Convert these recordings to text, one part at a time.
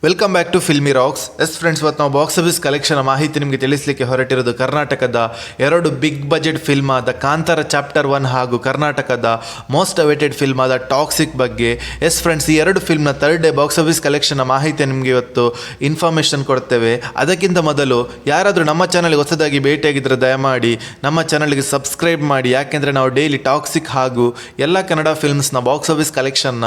Welcome back to filmy rocks. Friends, ಇವತ್ತು ನಾವು box office collection ಮಾಹಿತಿ ನಿಮಗೆ ತಿಳಿಸಲಿಕ್ಕೆ ಹೊರಟಿರೋದು ಕರ್ನಾಟಕದ ಎರಡು ಬಿಗ್ ಬಜೆಟ್ ಫಿಲ್ಮ್ ಆದ ಕಾಂತಾರ ಚಾಪ್ಟರ್ 1 ಹಾಗೂ ಕರ್ನಾಟಕದ ಮೋಸ್ಟ್ ಅವೇಟೆಡ್ ಫಿಲ್ಮ್ ಆದ ಟಾಕ್ಸಿಕ್ ಬಗ್ಗೆ. ಫ್ರೆಂಡ್ಸ್, ಈ ಎರಡು ಫಿಲ್ಮ್ನ third day box office collection ಮಾಹಿತಿ ನಿಮಗೆ ಇವತ್ತು ಇನ್ಫಾರ್ಮೇಷನ್ ಕೊಡ್ತೇವೆ. ಅದಕ್ಕಿಂತ ಮೊದಲು ಯಾರಾದರೂ ನಮ್ಮ ಚಾನಲ್ಗೆ ಹೊಸದಾಗಿ ಭೇಟಿಯಾಗಿದ್ದರೆ ದಯಮಾಡಿ ನಮ್ಮ ಚಾನಲ್ಗೆ ಸಬ್ಸ್ಕ್ರೈಬ್ ಮಾಡಿ, ಯಾಕೆಂದರೆ ನಾವು ಡೈಲಿ ಟಾಕ್ಸಿಕ್ ಹಾಗೂ ಎಲ್ಲ ಕನ್ನಡ ಫಿಲ್ಮ್ಸ್ನ ಬಾಕ್ಸ್ ಆಫೀಸ್ ಕಲೆಕ್ಷನ್ನ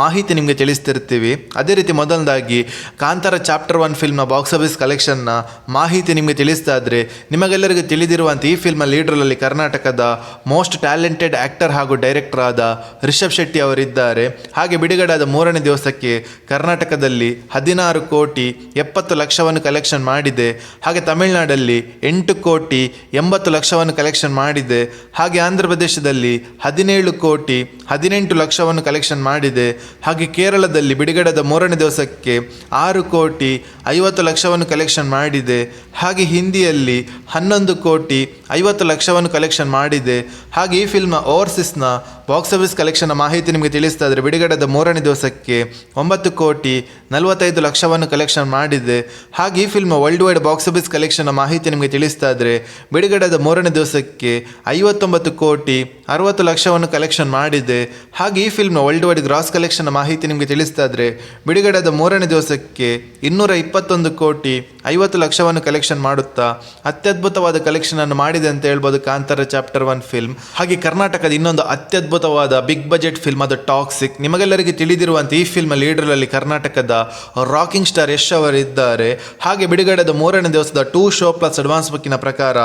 ಮಾಹಿತಿ ನಿಮಗೆ ತಿಳಿಸ್ತಿರ್ತೀವಿ. ಅದೇ ರೀತಿ ಮೊದಲದಾಗಿ ಕಾಂತಾರ ಚಾಪ್ಟರ್ 1 ಫಿಲ್ಮ್ನ ಬಾಕ್ಸ್ ಆಫೀಸ್ ಕಲೆಕ್ಷನ್ನ ಮಾಹಿತಿ ನಿಮಗೆ ತಿಳಿಸ್ತಾ ಇದ್ರೆ, ನಿಮಗೆಲ್ಲರಿಗೂ ತಿಳಿದಿರುವಂತೆ ಈ ಫಿಲ್ಮ್ ಲೀಡ್ರಲ್ಲಿ ಕರ್ನಾಟಕದ ಮೋಸ್ಟ್ ಟ್ಯಾಲೆಂಟೆಡ್ ಆಕ್ಟರ್ ಹಾಗೂ ಡೈರೆಕ್ಟರ್ ಆದ ರಿಷಬ್ ಶೆಟ್ಟಿ ಅವರಿದ್ದಾರೆ. ಹಾಗೆ ಬಿಡುಗಡೆಯಾದ ಮೂರನೇ ದಿವಸಕ್ಕೆ ಕರ್ನಾಟಕದಲ್ಲಿ 16 ಕೋಟಿ 70 ಲಕ್ಷವನ್ನು ಕಲೆಕ್ಷನ್ ಮಾಡಿದೆ. ಹಾಗೆ ತಮಿಳುನಾಡಲ್ಲಿ 8 ಕೋಟಿ 80 ಲಕ್ಷವನ್ನು ಕಲೆಕ್ಷನ್ ಮಾಡಿದೆ. ಹಾಗೆ ಆಂಧ್ರ ಪ್ರದೇಶದಲ್ಲಿ 17 ಕೋಟಿ 18 ಲಕ್ಷವನ್ನು ಕಲೆಕ್ಷನ್ ಮಾಡಿದೆ. ಹಾಗೆ ಕೇರಳದಲ್ಲಿ ಬಿಡುಗಡೆಯಾದ ಮೂರನೇ ದಿವಸಕ್ಕೆ 6 ಕೋಟಿ 50 ಲಕ್ಷವನ್ನು ಕಲೆಕ್ಷನ್ ಮಾಡಿದೆ. ಹಾಗೆ ಹಿಂದಿಯಲ್ಲಿ 11 ಕೋಟಿ 50 ಲಕ್ಷವನ್ನು ಕಲೆಕ್ಷನ್ ಮಾಡಿದೆ. ಹಾಗೆ ಈ ಫಿಲ್ಮ್ ಓವರ್ಸೀಸ್ನ ಬಾಕ್ಸ್ ಆಫೀಸ್ ಕಲೆಕ್ಷನ್ ಮಾಹಿತಿ ನಿಮಗೆ ತಿಳಿಸ್ತಾ ಇದ್ರೆ, ಬಿಡುಗಡೆದ ಮೂರನೇ ದಿವಸಕ್ಕೆ 9 ಕೋಟಿ 45 ಲಕ್ಷವನ್ನು ಕಲೆಕ್ಷನ್ ಮಾಡಿದೆ. ಹಾಗೆ ಈ film world wide box office collection ಮಾಹಿತಿ ನಿಮಗೆ ತಿಳಿಸ್ತಾ ಇದ್ರೆ, ಬಿಡುಗಡೆದ ಮೂರನೇ ದಿವಸಕ್ಕೆ 59 ಕೋಟಿ 60 ಲಕ್ಷವನ್ನು ಕಲೆಕ್ಷನ್ ಮಾಡಿದೆ. ಹಾಗೆ ಈ film world wide gross collection ಮಾಹಿತಿ ನಿಮಗೆ ತಿಳಿಸ್ತಾ ಇದ್ರೆ, ಬಿಡುಗಡೆದ ಮೂರನೇ ದಿವಸಕ್ಕೆ 221 ಕೋಟಿ 50 ಲಕ್ಷವನ್ನು ಕಲೆಕ್ಷನ್ ಮಾಡುತ್ತಾ ಅತ್ಯದ್ಭುತವಾದ ಕಲೆಕ್ಷನ್ ಅನ್ನು ಮಾಡಿದೆ ಅಂತ ಹೇಳ್ಬೋದು ಕಾಂತಾರ ಚಾಪ್ಟರ್ 1 ಫಿಲ್ಮ್. ಹಾಗೆ ಕರ್ನಾಟಕದ ಇನ್ನೊಂದು ಅತ್ಯದ್ಭುತವಾದ ಬಿಗ್ ಬಜೆಟ್ ಫಿಲ್ಮ್ ಆದ ಟಾಕ್ಸಿಕ್. ನಿಮಗೆಲ್ಲರಿಗೆ ತಿಳಿದಿರುವಂತೆ ಈ ಫಿಲ್ಮ್ ಲೀಡರಲ್ಲಿ ಕರ್ನಾಟಕದ ರಾಕಿಂಗ್ ಸ್ಟಾರ್ ಯಶ್ ಅವರಿದ್ದಾರೆ. ಹಾಗೆ ಬಿಡುಗಡೆದ ಮೂರನೇ ದಿವಸದ 2 ಶೋ ಪ್ಲಸ್ ಅಡ್ವಾನ್ಸ್ ಬುಕ್ಕಿನ ಪ್ರಕಾರ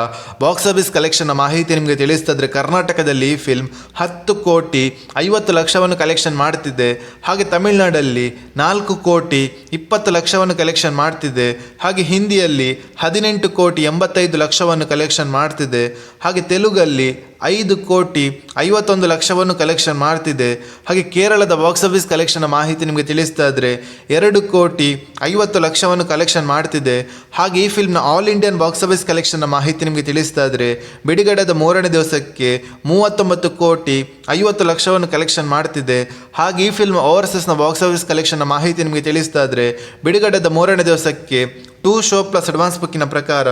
ಬಾಕ್ಸ್ ಆಫೀಸ್ ಕಲೆಕ್ಷನ್ ಮಾಹಿತಿ ನಿಮಗೆ ತಿಳಿಸ್ತಾದ್ರೆ, ಕರ್ನಾಟಕದಲ್ಲಿ ಈ ಫಿಲ್ಮ್ 10 ಕೋಟಿ 50 ಲಕ್ಷವನ್ನು ಕಲೆಕ್ಷನ್ ಮಾಡ್ತಿದೆ. ಹಾಗೆ ತಮಿಳುನಾಡಲ್ಲಿ 4 ಕೋಟಿ 20 ಲಕ್ಷವನ್ನು ಕಲೆಕ್ಷನ್ ಮಾಡ್ತಿದೆ. ಹಾಗೆ ಹಿಂದಿಯಲ್ಲಿ 18 ಕೋಟಿ 85 ಲಕ್ಷವನ್ನು ಕಲೆಕ್ಷನ್ ಮಾಡ್ತಿದೆ. ಹಾಗೆ ತೆಲುಗಲ್ಲಿ 5 ಕೋಟಿ 51 ಲಕ್ಷವನ್ನು ಕಲೆಕ್ಷನ್ ಮಾಡ್ತಿದೆ. ಹಾಗೆ ಕೇರಳದ ಬಾಕ್ಸ್ ಆಫೀಸ್ ಕಲೆಕ್ಷನ್ ಮಾಹಿತಿ ನಿಮಗೆ ತಿಳಿಸ್ತಾ ಇದ್ರೆ, 2 ಕೋಟಿ 50 ಲಕ್ಷವನ್ನು ಕಲೆಕ್ಷನ್ ಮಾಡ್ತಿದೆ. ಹಾಗೆ ಈ ಫಿಲ್ಮ್ನ all Indian box office collection ಮಾಹಿತಿ ನಿಮಗೆ ತಿಳಿಸ್ತಾ ಇದ್ರೆ, ಬಿಡುಗಡೆದ ಮೂರನೇ ದಿವಸಕ್ಕೆ 39 ಕೋಟಿ 50 ಲಕ್ಷವನ್ನು ಕಲೆಕ್ಷನ್ ಮಾಡ್ತಿದೆ. ಹಾಗೆ ಈ ಫಿಲ್ಮ್ ಓವರ್ಸೀಸ್ನ ಬಾಕ್ಸ್ ಆಫೀಸ್ ಕಲೆಕ್ಷನ್ ಮಾಹಿತಿ ನಿಮಗೆ ತಿಳಿಸ್ತಾ ಇದ್ರೆ, ಬಿಡುಗಡೆದ ಮೂರನೇ ದಿವಸಕ್ಕೆ 2 ಶೋ ಪ್ಲಸ್ ಅಡ್ವಾನ್ಸ್ ಬುಕ್ಕಿನ ಪ್ರಕಾರ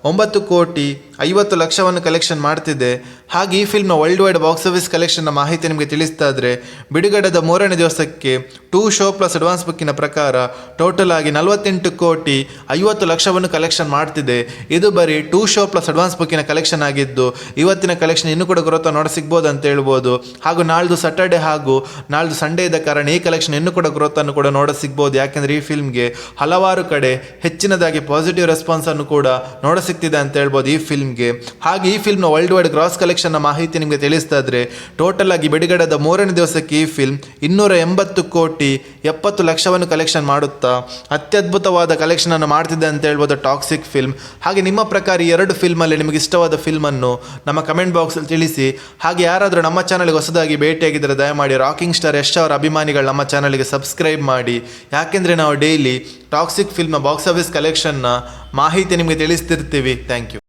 9 ಕೋಟಿ 50 ಲಕ್ಷವನ್ನು ಕಲೆಕ್ಷನ್ ಮಾಡ್ತಿದೆ. ಹಾಗೆ ಈ ಫಿಲ್ಮ್ನ ವರ್ಲ್ಡ್ ವೈಡ್ ಬಾಕ್ಸ್ ಆಫೀಸ್ ಕಲೆಕ್ಷನ್ನ ಮಾಹಿತಿ ನಿಮಗೆ ತಿಳಿಸ್ತಾ ಇದ್ರೆ, ಬಿಡುಗಡೆದ ಮೂರನೇ ದಿವಸಕ್ಕೆ 2 ಶೋ ಪ್ಲಸ್ ಅಡ್ವಾನ್ಸ್ ಬುಕ್ಕಿನ ಪ್ರಕಾರ ಟೋಟಲ್ ಆಗಿ 48 ಕೋಟಿ 50 ಲಕ್ಷವನ್ನು ಕಲೆಕ್ಷನ್ ಮಾಡ್ತಿದೆ. ಇದು ಬರೀ 2 ಶೋ ಪ್ಲಸ್ ಅಡ್ವಾನ್ಸ್ ಬುಕ್ಕಿನ ಕಲೆಕ್ಷನ್ ಆಗಿದ್ದು, ಇವತ್ತಿನ ಕಲೆಕ್ಷನ್ ಇನ್ನೂ ಕೂಡ ಗ್ರೋತ್ ನೋಡ ಸಿಗ್ಬೋದು ಅಂತ ಹೇಳ್ಬೋದು. ಹಾಗೂ ನಾಳ್ದು ಸ್ಯಾಟರ್ಡೆ ಹಾಗೂ ನಾಳ್ದು ಸಂಡೇ ಇದ್ದ ಕಾರಣ ಈ ಕಲೆಕ್ಷನ್ ಇನ್ನೂ ಕೂಡ ಗ್ರೋತ್ ಅನ್ನು ಕೂಡ ನೋಡ ಸಿಗ್ಬೋದು. ಯಾಕೆಂದರೆ ಈ ಫಿಲ್ಮ್ಗೆ ಹಲವಾರು ಕಡೆ ಹೆಚ್ಚಿನದಾಗಿ ಪಾಸಿಟಿವ್ ರೆಸ್ಪಾನ್ಸ್ ಅನ್ನು ಕೂಡ ನೋಡ ಸಿಗ್ತಿದೆ ಅಂತ ಹೇಳ್ಬೋದು ಈ ಫಿಲ್ಮ್ಗೆ. ಹಾಗೆ ಈ ಫಿಲ್ಮ್ನ ವರ್ಲ್ಡ್ ವೈಡ್ ಗ್ರಾಸ್ ಕಲೆಕ್ಷನ್ ಮಾಹಿತಿ ನಿಮಗೆ ತಿಳಿಸ್ತಾ ಇದ್ರೆ, ಟೋಟಲ್ ಆಗಿ ಬಿಡುಗಡೆದ ಮೂರನೇ ದಿವಸಕ್ಕೆ ಈ ಫಿಲ್ಮ್ 280 ಕೋಟಿ 70 ಲಕ್ಷವನ್ನು ಕಲೆಕ್ಷನ್ ಮಾಡುತ್ತಾ ಅತ್ಯದ್ಭುತವಾದ ಕಲೆಕ್ಷನ್ ಅನ್ನು ಮಾಡ್ತಿದೆ ಅಂತ ಹೇಳ್ಬೋದು ಟಾಕ್ಸಿಕ್ ಫಿಲ್ಮ್. ಹಾಗೆ ನಿಮ್ಮ ಪ್ರಕಾರ ಈ ಎರಡು ಫಿಲ್ಮಲ್ಲಿ ನಿಮಗೆ ಇಷ್ಟವಾದ ಫಿಲ್ಮನ್ನು ನಮ್ಮ ಕಮೆಂಟ್ ಬಾಕ್ಸಲ್ಲಿ ತಿಳಿಸಿ. ಹಾಗೆ ಯಾರಾದರೂ ನಮ್ಮ ಚಾನಲ್ಗೆ ಹೊಸದಾಗಿ ಭೇಟಿಯಾಗಿದ್ದರೆ ದಯಮಾಡಿ ರಾಕಿಂಗ್ ಸ್ಟಾರ್ ಯಶ್ ಅವರ ಅಭಿಮಾನಿಗಳು ನಮ್ಮ ಚಾನಲ್ಗೆ ಸಬ್ಸ್ಕ್ರೈಬ್ ಮಾಡಿ, ಯಾಕೆಂದರೆ ನಾವು ಡೈಲಿ ಟಾಕ್ಸಿಕ್ ಫಿಲ್ಮ್ನ ಬಾಕ್ಸ್ ಆಫೀಸ್ ಕಲೆಕ್ಷನ್ನ ಮಾಹಿತಿ ನಿಮಗೆ ತಿಳಿಸ್ತಿರ್ತೀವಿ. Thank you.